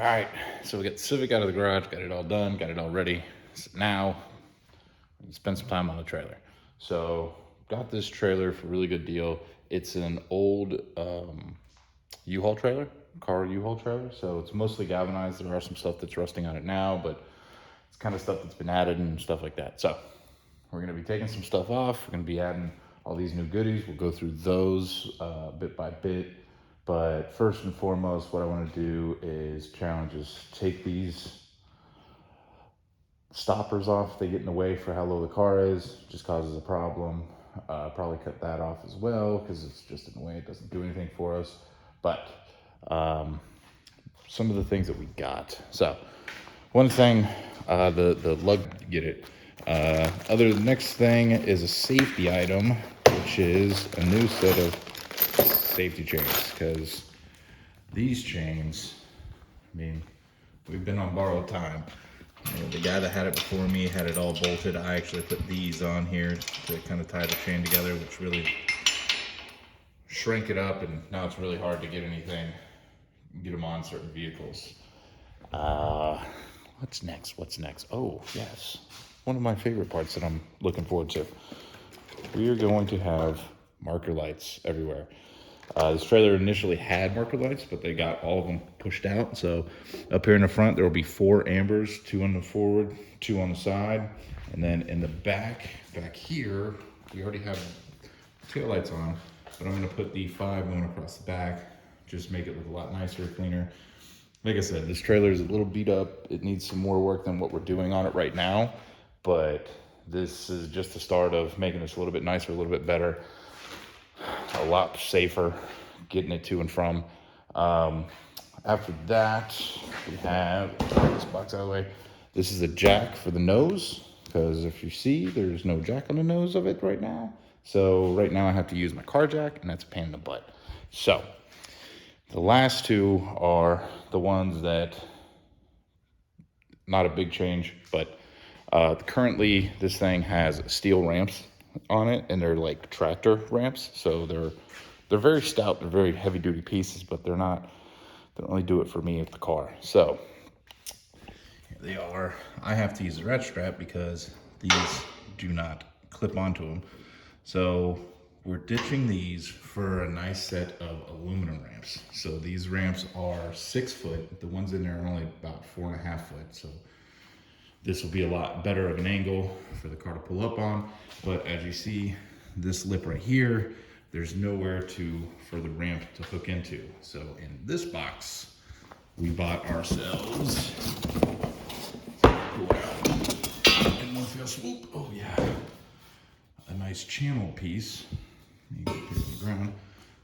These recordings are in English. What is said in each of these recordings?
right, so we got the Civic out of the garage, got it all done, got it all ready. So now, spend some time on the trailer. So, got this trailer for a really good deal. It's an old U-Haul trailer, car U-Haul trailer. So it's mostly galvanized. There are some stuff that's rusting on it now, but it's kind of stuff that's been added and stuff like that. So we're gonna be taking some stuff off. We're gonna be adding all these new goodies. We'll go through those bit by bit. But first and foremost, what I want to do is take these stoppers off. They get in the way for how low the car is, just causes a problem. Probably cut that off as well because it's just in the way. It doesn't do anything for us. But some of the things that we got. So one thing, the lug, get it. The next thing is a safety item, which is a new set of safety chains, because these chains, I mean, we've been on borrowed time. You know, the guy that had it before me had it all bolted. I actually put these on here to kind of tie the chain together, which really shrank it up, and now it's really hard to get them on certain vehicles. What's next? Oh, yes. One of my favorite parts that I'm looking forward to. We are going to have marker lights everywhere. This trailer initially had marker lights, but they got all of them pushed out. So up here in the front, there will be 4 ambers, 2 on the forward, 2 on the side. And then in the back here, we already have tail lights on, but I'm gonna put the 5 going across the back, just make it look a lot nicer, cleaner. Like I said, this trailer is a little beat up. It needs some more work than what we're doing on it right now, but this is just the start of making this a little bit nicer, a little bit better, a lot safer, getting it to and from. After that, we have this box out of the way. This is a jack for the nose, because if you see, there's no jack on the nose of it right now. So right now I have to use my car jack, and that's a pain in the butt. So the last 2 are the ones that, not a big change, but currently this thing has steel ramps on it, and they're like tractor ramps. So they're very stout, they're very heavy duty pieces, but they don't really do it for me with the car. So here they are. I have to use a ratchet strap because these do not clip onto them. So we're ditching these for a nice set of aluminum ramps. So these ramps are 6 foot. The ones in there are only about 4.5 foot. So this will be a lot better of an angle for the car to pull up on. But as you see, this lip right here, there's nowhere for the ramp to hook into. So in this box, we bought ourselves, in one fell swoop, oh yeah, a nice channel piece. You can put it on the ground.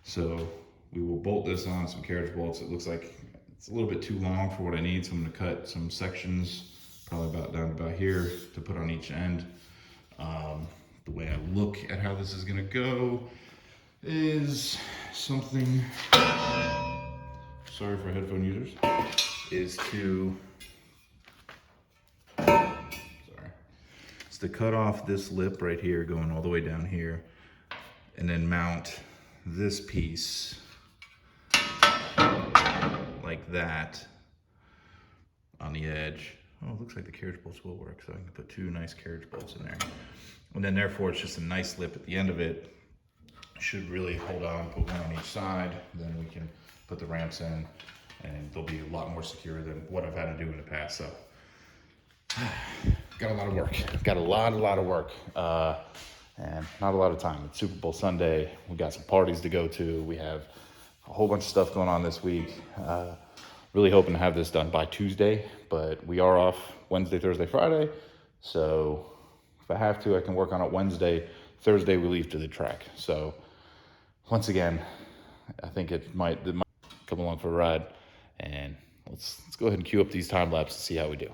So we will bolt this on some carriage bolts. It looks like it's a little bit too long for what I need, so I'm gonna cut some sections, probably about down about here, to put on each end. The way I look at how this is gonna go is something, sorry for headphone users, is to cut off this lip right here going all the way down here, and then mount this piece like that on the edge. Oh, it looks like the carriage bolts will work, so I can put 2 nice carriage bolts in there. And then therefore it's just a nice lip at the end of it. Should really hold on, put one on each side, then we can put the ramps in, and they'll be a lot more secure than what I've had to do in the past. So got a lot of work, and not a lot of time. It's Super Bowl Sunday. We got some parties to go to. We have a whole bunch of stuff going on this week. Really hoping to have this done by Tuesday, but we are off Wednesday, Thursday, Friday. So if I have to, I can work on it Wednesday. Thursday, we leave to the track. So once again, I think it might come along for a ride, and let's go ahead and cue up these time lapses to see how we do.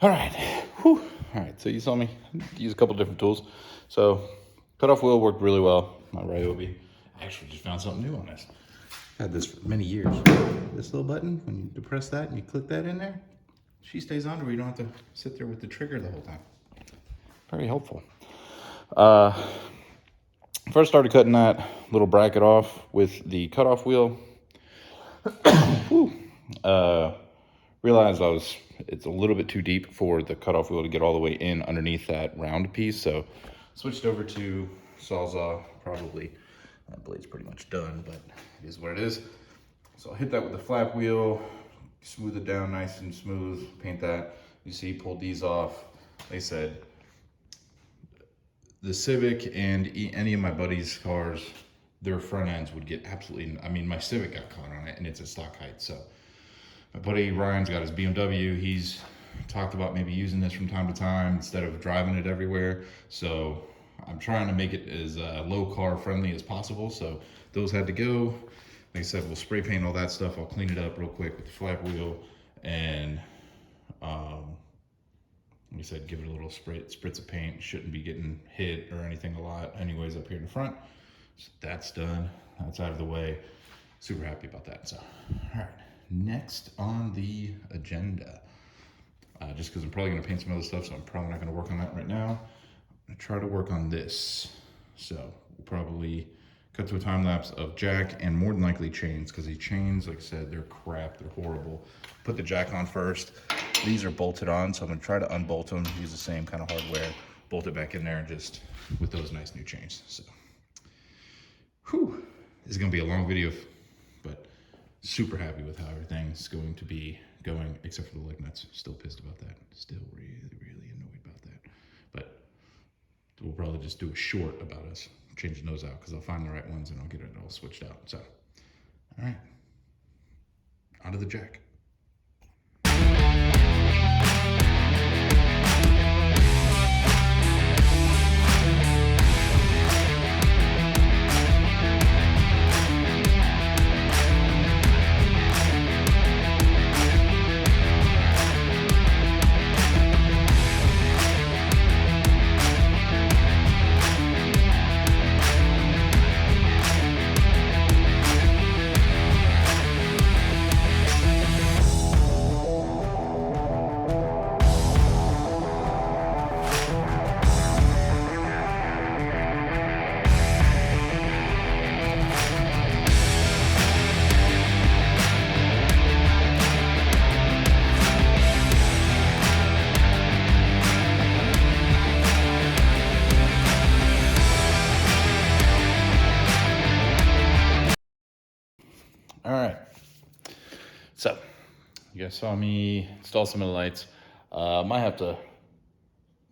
All right. Whew. All right. So you saw me use a couple different tools. So cutoff wheel worked really well. My Ryobi. I actually just found something new on this. Had this for many years. This little button, when you depress that and you click that in there, she stays on where you don't have to sit there with the trigger the whole time. Very helpful. First started cutting that little bracket off with the cutoff wheel. Realized it's a little bit too deep for the cutoff wheel to get all the way in underneath that round piece. So switched over to Sawzall. Probably that blade's pretty much done, but it is what it is. So I'll hit that with the flap wheel, smooth it down nice and smooth, paint that. You see, pulled these off. They said the Civic and any of my buddies' cars, their front ends would get absolutely, I mean, my Civic got caught on it and it's a stock height. So my buddy Ryan's got his BMW. He's talked about maybe using this from time to time instead of driving it everywhere. So I'm trying to make it as low car friendly as possible. So those had to go. Like I said, we'll spray paint all that stuff. I'll clean it up real quick with the flap wheel and like I said, give it a little spritz of paint. Shouldn't be getting hit or anything a lot anyways up here in the front. So that's done. That's out of the way. Super happy about that. So, all right. Next on the agenda, just because I'm probably going to paint some other stuff, so I'm probably not going to work on that right now. I'm going to try to work on this. So we'll probably cut to a time lapse of jack and more than likely chains, because these chains, like I said, they're crap. They're horrible. Put the jack on first. These are bolted on, so I'm going to try to unbolt them, use the same kind of hardware, bolt it back in there, and just with those nice new chains. So, whew, this is going to be a long video, but super happy with how everything's going to be going, except for the lug nuts. Still pissed about that. Still really, really annoyed about that. But we'll probably just do a short about us changing those out, because I'll find the right ones and I'll get it all switched out. So, all right, onto the jack. All right, so you guys saw me install some of the lights. Might have to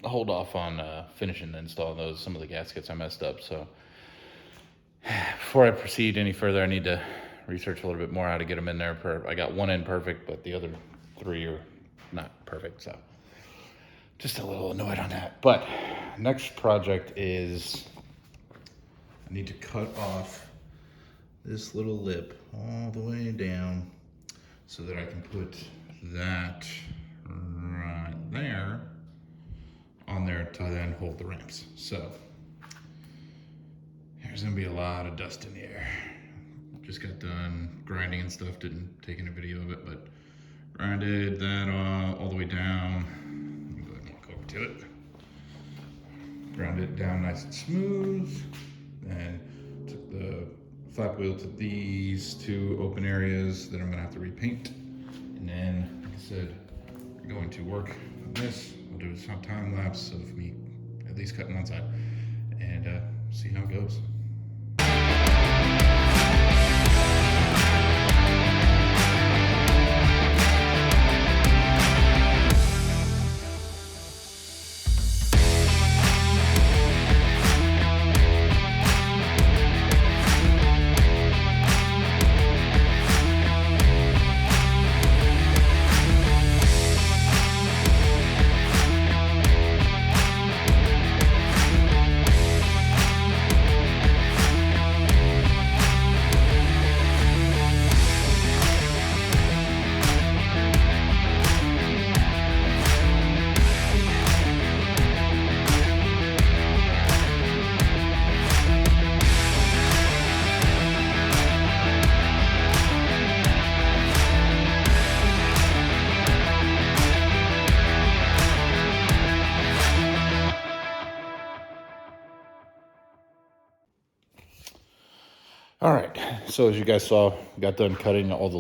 hold off on finishing and installing some of the gaskets I messed up. So before I proceed any further, I need to research a little bit more how to get them in there. I got one end perfect, but the other three are not perfect. So just a little annoyed on that. But next project is I need to cut off this little lip all the way down so that I can put that right there on there to then hold the ramps. So there's gonna be a lot of dust in the air. Just got done grinding and stuff, didn't take any video of it, but grinded that all the way down. Let me go ahead and walk over to it. Ground it down nice and smooth, and took the flap wheel to these two open areas that I'm gonna have to repaint. And then, like I said, we're going to work on this. We'll do some time lapse of me at least cutting one side and see how it goes. All right, so as you guys saw, got done cutting all the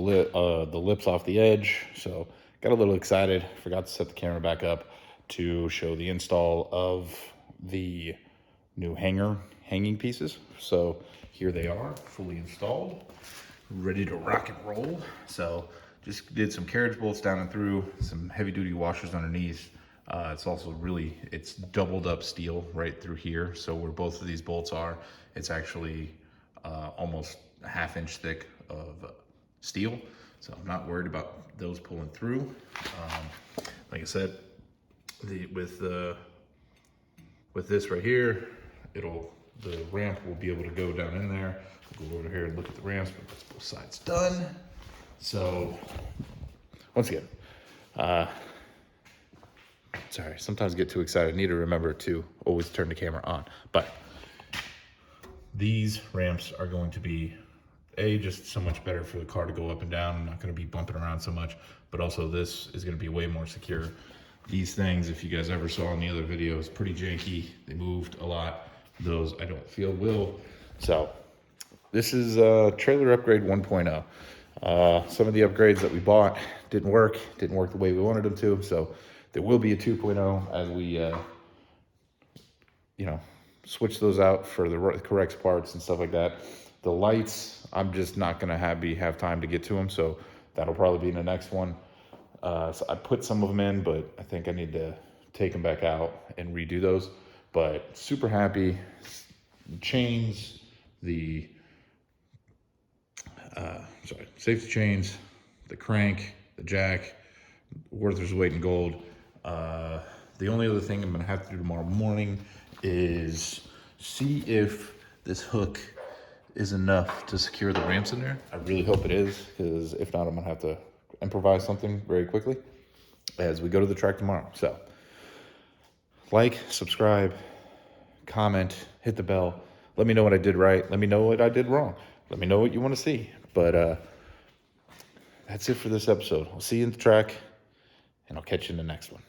lips off the edge, so got a little excited. Forgot to set the camera back up to show the install of the new hanging pieces. So here they are, fully installed, ready to rock and roll. So just did some carriage bolts down and through, some heavy duty washers underneath. It's also it's doubled up steel right through here. So where both of these bolts are, it's actually almost a ½ inch thick of steel. So I'm not worried about those pulling through. Like I said, with this right here, the ramp will be able to go down in there. We'll go over here and look at the ramps, but that's both sides done. So once again, sorry, sometimes get too excited. I need to remember to always turn the camera on. But these ramps are going to be just so much better for the car to go up and down. I'm not going to be bumping around so much, but also this is going to be way more secure. These things, if you guys ever saw in the other videos, pretty janky. They moved a lot. Those I don't feel will. So this is Trailer Upgrade 1.0. Some of the upgrades that we bought didn't work the way we wanted them to. So there will be a 2.0 as we, switch those out for the correct parts and stuff like that. The lights, I'm just not gonna have time to get to them, so that'll probably be in the next one. So I put some of them in, but I think I need to take them back out and redo those. But super happy. Chains, the safety chains, the crank, the jack, worth its weight in gold. The only other thing I'm gonna have to do tomorrow morning is see if this hook is enough to secure the ramps in there. I really hope it is, because if not, I'm gonna have to improvise something very quickly as we go to the track tomorrow. So like, subscribe, comment, hit the bell. Let me know what I did right. Let me know what I did wrong. Let me know what you want to see. But that's it for this episode. I'll see you in the track, and I'll catch you in the next one.